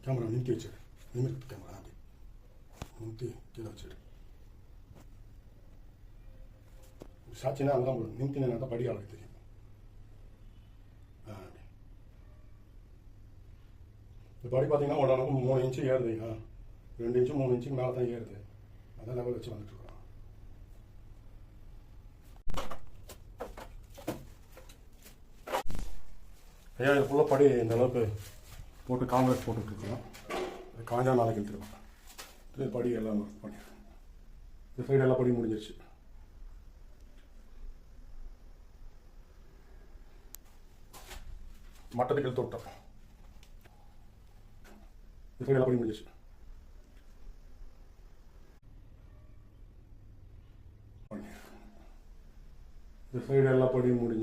Camera நிறுத்தி வச்சிடு. நிமிர்த்து camera அப்படி நிறுத்தி கீழே வச்சிடு. சாட்சினா அங்கே தான் போடும். நிறுத்தினா தான் படி அவளுக்கு தெரியும். இந்த படி பார்த்தீங்கன்னா உடனே 3 இன்ச்சு ஏறுது. 2 இன்ச்சு 3 இன்ச்சுக்கு மேலே தான் ஏறுது. அதான் லெவல் வச்சு வந்துட்டு இருக்கோம். ஐயா இது ஃபுல்லாக படி இந்த அளவுக்கு போட்டு காங்கிரஸ் போட்டுட்ருக்கோம். அது காஞ்சா நாளைக்கு எடுத்துருக்கோம். இது படி எல்லாம் பண்ணிடுறேன். இந்த சைடு எல்லாம் படி முடிஞ்சிருச்சு. மட்டத்துக்கு இழுத்து விட்டோம். இந்த சைடு எல்லாம் படி முடிஞ்சிருச்சு. இந்த சைடு எல்லாம் படி முடிஞ்சிருச்சு.